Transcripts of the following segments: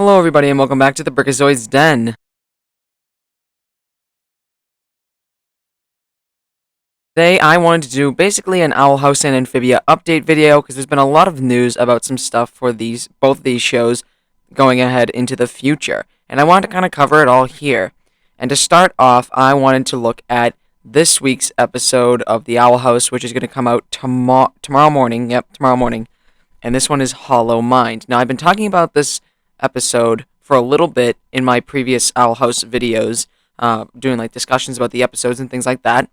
Hello, everybody, and welcome back to the Brickazoid's Den. Today, I wanted to do basically an Owl House and Amphibia update video because there's been a lot of news about some stuff for both these shows going ahead into the future, and I wanted to kind of cover it all here. And to start off, I wanted to look at this week's episode of the Owl House, which is going to come out tomorrow morning. Yep, tomorrow morning. And this one is Hollow Mind. Now, I've been talking about this episode for a little bit in my previous Owl House videos, doing like discussions about the episodes and things like that.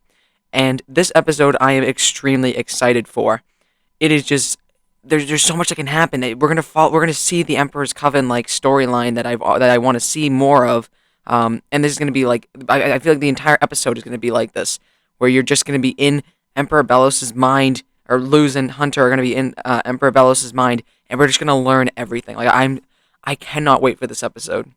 And this episode, I am extremely excited for. It is just there's so much that can happen. We're gonna see the Emperor's Coven like storyline that I want to see more of. And this is gonna be like I feel like the entire episode is gonna be like this, where you're just gonna be in Emperor Belos's mind, or Luz and Hunter are gonna be in Emperor Belos's mind, and we're just gonna learn everything. I cannot wait for this episode.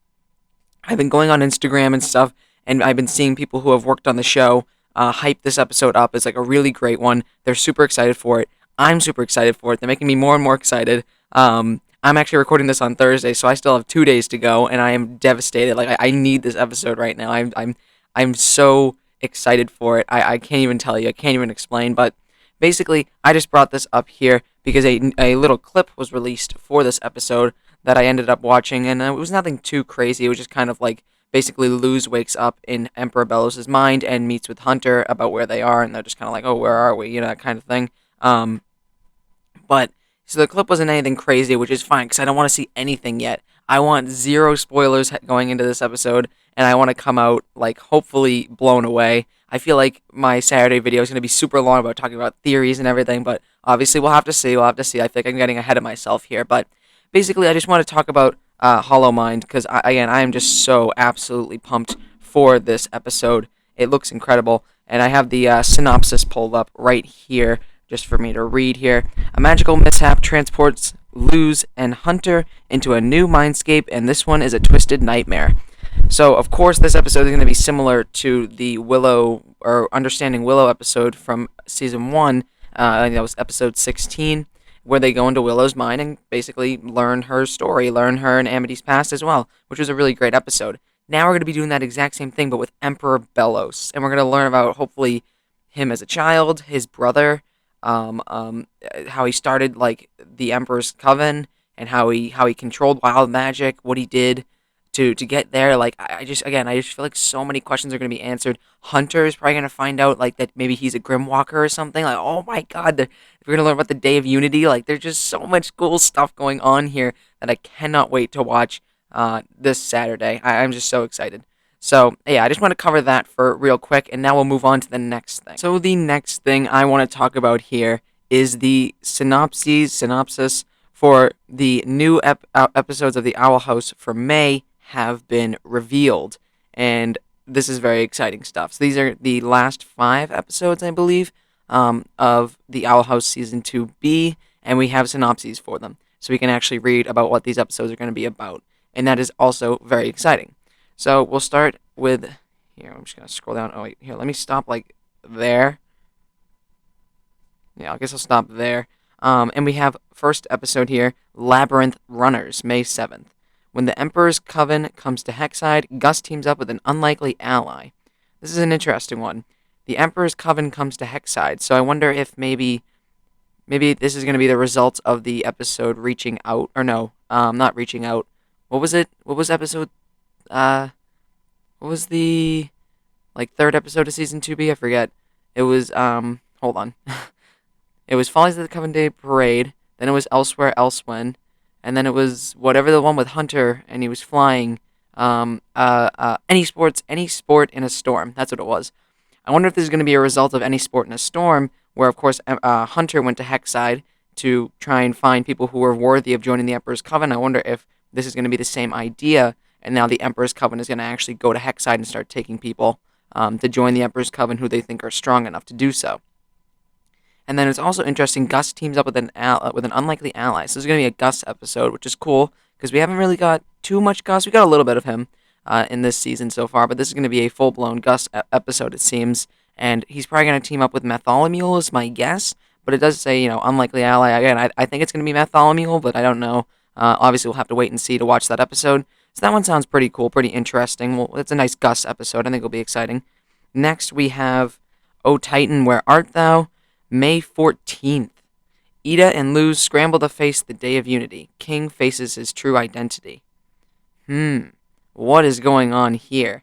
I've been going on Instagram and stuff, and I've been seeing people who have worked on the show hype this episode up as like a really great one. They're super excited for it. I'm super excited for it. They're making me more and more excited. I'm actually recording this on Thursday, so I still have 2 days to go, and I am devastated. Like I need this episode right now. I'm so excited for it. I can't even tell you. I can't even explain. But basically, I just brought this up here because a little clip was released for this episode that I ended up watching, and it was nothing too crazy. It was just kind of like basically Luz wakes up in Emperor Belos's mind and meets with Hunter about where they are, and they're just kind of like, oh, where are we? You know, that kind of thing. But so the clip wasn't anything crazy, which is fine because I don't want to see anything yet. I want zero spoilers going into this episode, and I want to come out like hopefully blown away. I feel like my Saturday video is going to be super long about talking about theories and everything, but obviously we'll have to see. We'll have to see. I think I'm getting ahead of myself here, but basically I just want to talk about Hollow Mind because I am just so absolutely pumped for this episode. It looks incredible, and I have the synopsis pulled up right here just for me to read here. A magical mishap transports Luz and Hunter into a new mindscape, and this one is a twisted nightmare. So, of course, this episode is going to be similar to the Willow, or Understanding Willow episode from Season 1. I think that was episode 16, where they go into Willow's mind and basically learn her story, learn her and Amity's past as well, which was a really great episode. Now we're going to be doing that exact same thing, but with Emperor Belos, and we're going to learn about, hopefully, him as a child, his brother, how he started like the Emperor's Coven, and how he controlled wild magic, what he did to get there. Like I just feel like so many questions are gonna be answered. Hunter is probably gonna find out like that maybe he's a Grimwalker or something. Like, oh my God, we're gonna learn about the Day of Unity. Like there's just so much cool stuff going on here that I cannot wait to watch this Saturday. I'm just so excited. So, yeah, I just want to cover that for real quick, and now we'll move on to the next thing. So, the next thing I want to talk about here is the synopsis for the new episodes of the Owl House for May have been revealed, and this is very exciting stuff. So, these are the last 5 episodes, I believe, of the Owl House Season 2B, and we have synopses for them, so we can actually read about what these episodes are going to be about, and that is also very exciting. So we'll start with, here, I'm just going to scroll down. Oh, wait, here, let me stop, like, there. Yeah, I guess I'll stop there. And we have first episode here, Labyrinth Runners, May 7th. When the Emperor's Coven comes to Hexside, Gus teams up with an unlikely ally. This is an interesting one. The Emperor's Coven comes to Hexside, so I wonder if maybe this is going to be the result of the episode reaching out, or no, not reaching out. What was it? What was episode what was the like third episode of season 2B? I forget. It was hold on. It was Follies of the Coven Day Parade, then it was Elsewhere Elsewhen, and then it was whatever the one with Hunter and he was flying. Any sport in a storm. That's what it was. I wonder if this is going to be a result of Any Sport in a Storm, where of course Hunter went to Hexside to try and find people who were worthy of joining the Emperor's Coven. I wonder if this is going to be the same idea, and now the Emperor's Coven is going to actually go to Hexside and start taking people to join the Emperor's Coven who they think are strong enough to do so. And then it's also interesting, Gus teams up with an unlikely ally. So this is going to be a Gus episode, which is cool, because we haven't really got too much Gus. We got a little bit of him in this season so far, but this is going to be a full-blown Gus episode, it seems. And he's probably going to team up with Bartholomew, is my guess. But it does say, unlikely ally. Again, I think it's going to be Bartholomew, but I don't know. Obviously, we'll have to wait and see to watch that episode. So that one sounds pretty cool, pretty interesting. Well, it's a nice Gus episode. I think it'll be exciting. Next, we have O Titan, Where Art Thou? May 14th. Ida and Luz scramble to face the Day of Unity. King faces his true identity. What is going on here?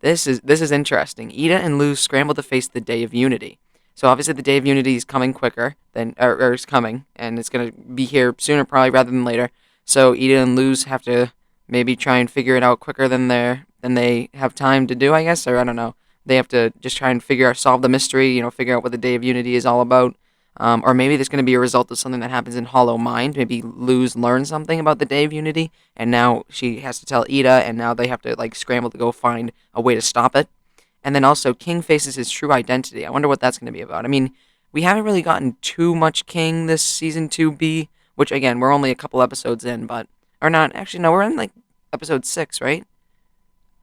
This is interesting. Ida and Luz scramble to face the Day of Unity. So obviously the Day of Unity is coming quicker than, or is coming, and it's gonna be here sooner probably rather than later. So Ida and Luz have to maybe try and figure it out quicker than they have time to do, I guess, or I don't know. They have to just try and solve the mystery, figure out what the Day of Unity is all about. Or maybe there's going to be a result of something that happens in Hollow Mind. Maybe Luz learns something about the Day of Unity, and now she has to tell Ida, and now they have to scramble to go find a way to stop it. And then also, King faces his true identity. I wonder what that's going to be about. I mean, we haven't really gotten too much King this season 2B, which again, we're only a couple episodes in, but or not. Actually, no, we're in episode 6, right?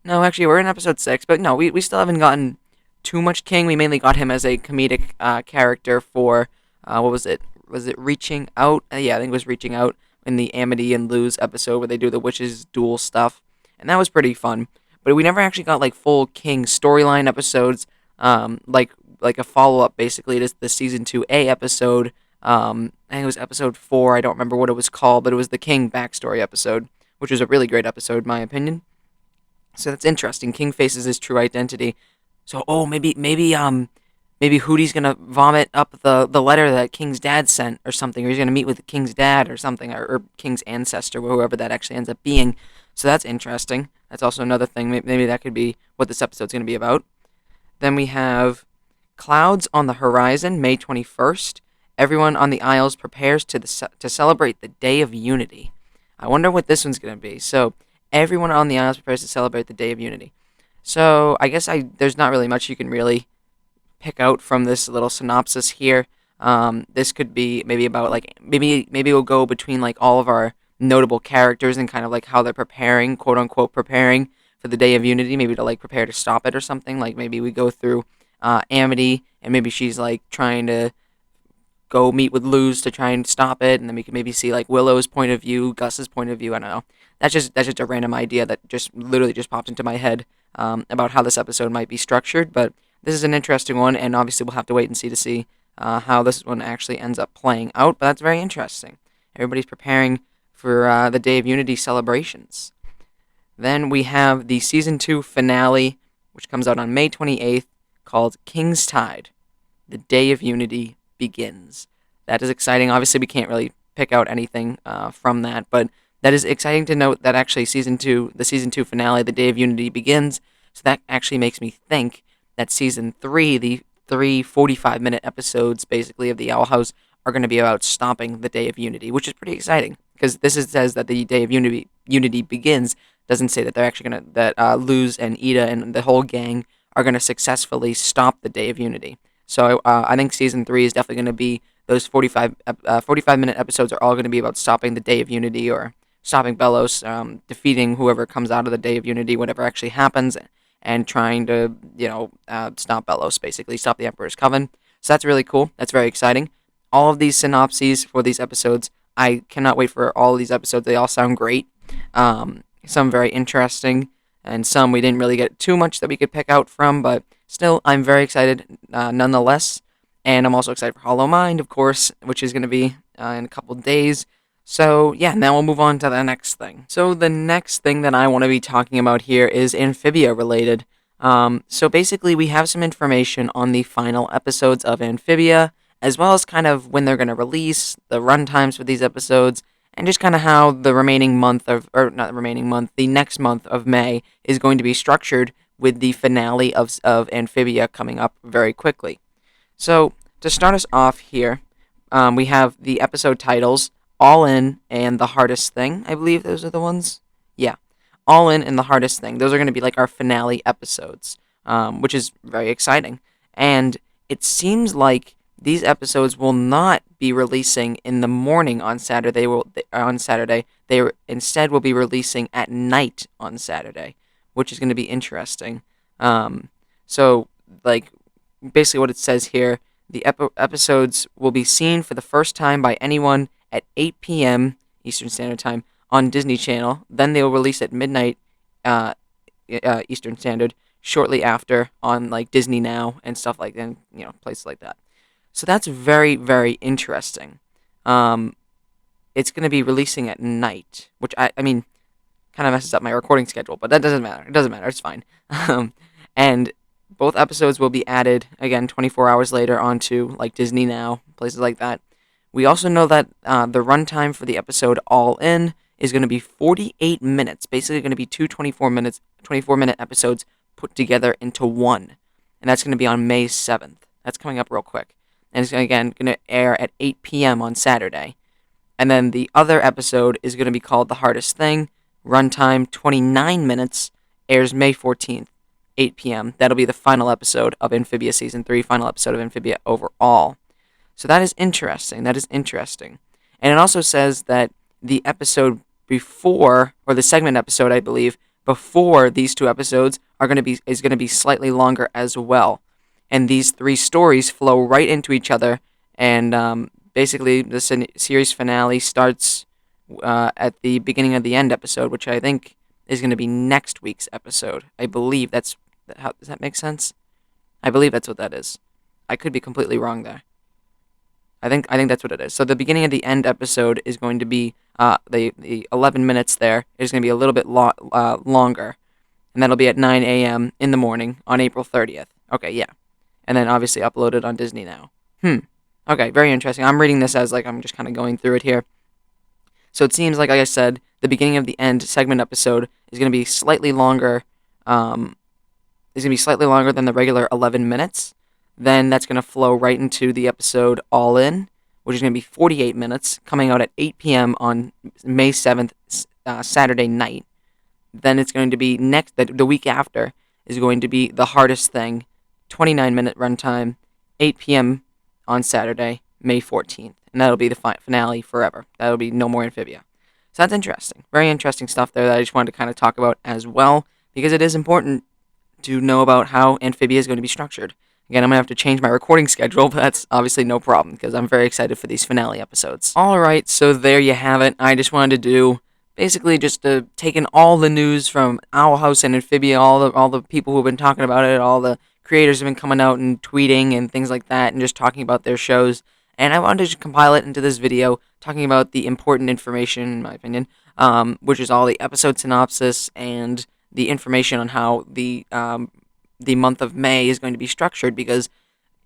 No, actually, we're in episode 6, but no, we still haven't gotten too much King. We mainly got him as a comedic character for what was it? Was it Reaching Out? Yeah, I think it was Reaching Out in the Amity and Luz episode where they do the witches duel stuff, and that was pretty fun. But we never actually got full King storyline episodes, like a follow up basically to the season 2A episode. I think it was episode 4. I don't remember what it was called, but it was the King backstory episode, which was a really great episode in my opinion. So that's interesting. King faces his true identity. So maybe Hootie's gonna vomit up the letter that King's dad sent or something, or he's gonna meet with King's dad or something, or King's ancestor, whoever that actually ends up being. So that's interesting. That's also another thing. Maybe that could be what this episode's gonna be about. Then we have Clouds on the Horizon, May 21st. Everyone on the Isles prepares to celebrate the Day of Unity. I wonder what this one's gonna be. So everyone on the Isles prepares to celebrate the Day of Unity. So I guess there's not really much you can really pick out from this little synopsis here. This could be maybe about maybe we'll go between all of our notable characters and kind of how they're preparing, quote unquote, preparing for the Day of Unity. Maybe to prepare to stop it or something. Maybe we go through Amity and maybe she's trying to go meet with Luz to try and stop it, and then we can maybe see Willow's point of view, Gus's point of view. I don't know. That's just a random idea that just literally just popped into my head about how this episode might be structured. But this is an interesting one, and obviously we'll have to wait and see how this one actually ends up playing out. But that's very interesting. Everybody's preparing for the Day of Unity celebrations. Then we have the season 2 finale, which comes out on May 28th, called King's Tide. The Day of Unity begins. That is exciting. Obviously, we can't really pick out anything from that, but that is exciting to note that actually the season 2 finale, The Day of Unity begins. So that actually makes me think that season 3, the 3 45-minute episodes basically of the Owl House are going to be about stopping the Day of Unity, which is pretty exciting because says that the Day of Unity begins. Doesn't say that they're actually Luz and Ida and the whole gang are going to successfully stop the Day of Unity. So I think season 3 is definitely going to be those 45-minute episodes are all going to be about stopping the Day of Unity or stopping Belos, defeating whoever comes out of the Day of Unity, whatever actually happens, and trying to stop Belos, basically stop the Emperor's Coven. So that's really cool. That's very exciting. All of these synopses for these episodes, I cannot wait for all of these episodes. They all sound great. Some very interesting, and some we didn't really get too much that we could pick out from, but still, I'm very excited nonetheless. And I'm also excited for Hollow Mind, of course, which is going to be in a couple days. So, yeah, now we'll move on to the next thing. So, the next thing that I want to be talking about here is Amphibia related. So, basically, we have some information on the final episodes of Amphibia, as well as kind of when they're going to release, the runtimes for these episodes, and just kind of how the remaining month the next month of May is going to be structured with the finale of Amphibia coming up very quickly. So, to start us off here, we have the episode titles, All In and The Hardest Thing. I believe those are the ones. Yeah. All In and The Hardest Thing. Those are going to be our finale episodes, which is very exciting. And it seems like these episodes will not be releasing in the morning on Saturday. They instead will be releasing at night on Saturday, which is going to be interesting. So, basically what it says here, the episodes will be seen for the first time by anyone at 8 p.m. Eastern Standard Time on Disney Channel. Then they will release at midnight uh, Eastern Standard shortly after on like Disney Now and stuff like that, places like that. So that's very, very interesting. Um, it's going to be releasing at night, which I mean, kind of messes up my recording schedule, but that doesn't matter. It doesn't matter. It's fine. And both episodes will be added again 24 hours later onto like Disney Now, places like that. We also know that the runtime for the episode All In is going to be 48 minutes. Basically, going to be two 24-minute episodes put together into one, and that's going to be on May 7th. That's coming up real quick, and it's again going to air at 8 p.m. on Saturday. And then the other episode is going to be called The Hardest Thing. Runtime 29 minutes. Airs May 14th, 8 p.m. That'll be the final episode of Amphibia Season 3, final episode of Amphibia overall. So that is interesting. That is interesting. And it also says that the episode before, or the segment episode, I believe, before these two episodes is going to be slightly longer as well. And these three stories flow right into each other, and basically the series finale starts at the beginning of the end episode, which I think is going to be next week's episode. I believe does that make sense? I believe that's what that is. I could be completely wrong there. I think that's what it is. So the beginning of the end episode is going to be the 11 minutes there is going to be a little bit longer, and that'll be at 9 a.m. in the morning on April 30th. Okay, yeah. And then obviously uploaded on Disney Now. Okay, very interesting. I'm reading this as like I'm just kind of going through it here. So it seems like I said, the beginning of the end segment episode is going to be slightly longer. Is going to be slightly longer than the regular 11 minutes. Then that's going to flow right into the episode All In, which is going to be 48 minutes, coming out at 8 p.m. on May 7th, Saturday night. Then it's going to be the week after is going to be The Hardest Thing, 29-minute runtime, 8 p.m. on Saturday, May 14th. And that'll be the finale forever. That'll be no more Amphibia. So that's interesting. Very interesting stuff there that I just wanted to kind of talk about as well, because it is important to know about how Amphibia is going to be structured. Again, I'm going to have to change my recording schedule, but that's obviously no problem, because I'm very excited for these finale episodes. Alright, so there you have it. I just wanted to do, basically just take in all the news from Owl House and Amphibia, all the people who have been talking about it, all the creators have been coming out and tweeting and things like that, and just talking about their shows. And I wanted to compile it into this video, talking about the important information, in my opinion, which is all the episode synopsis and the information on how the month of May is going to be structured, because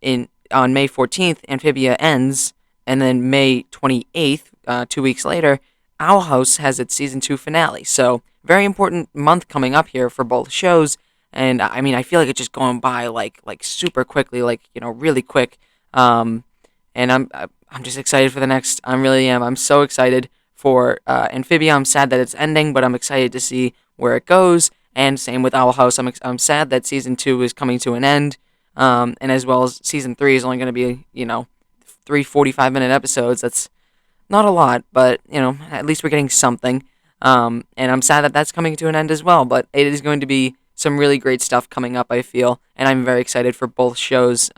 on May 14th, Amphibia ends, and then May 28th, 2 weeks later, Owl House has its Season 2 finale. So, very important month coming up here for both shows, and I mean, I feel like it's just going by like super quickly, really quick. And I'm just excited for the next. I really am. I'm so excited for Amphibia. I'm sad that it's ending, but I'm excited to see where it goes. And same with Owl House. I'm sad that Season 2 is coming to an end. And as well as Season 3 is only going to be, 3 45-minute episodes. That's not a lot, but, at least we're getting something. And I'm sad that that's coming to an end as well. But it is going to be some really great stuff coming up, I feel. And I'm very excited for both shows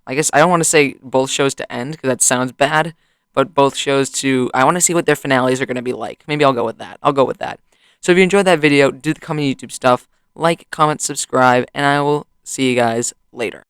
I guess I don't want to say both shows to end, because that sounds bad, but both shows I want to see what their finales are going to be like. Maybe I'll go with that. So if you enjoyed that video, do the coming YouTube stuff, like, comment, subscribe, and I will see you guys later.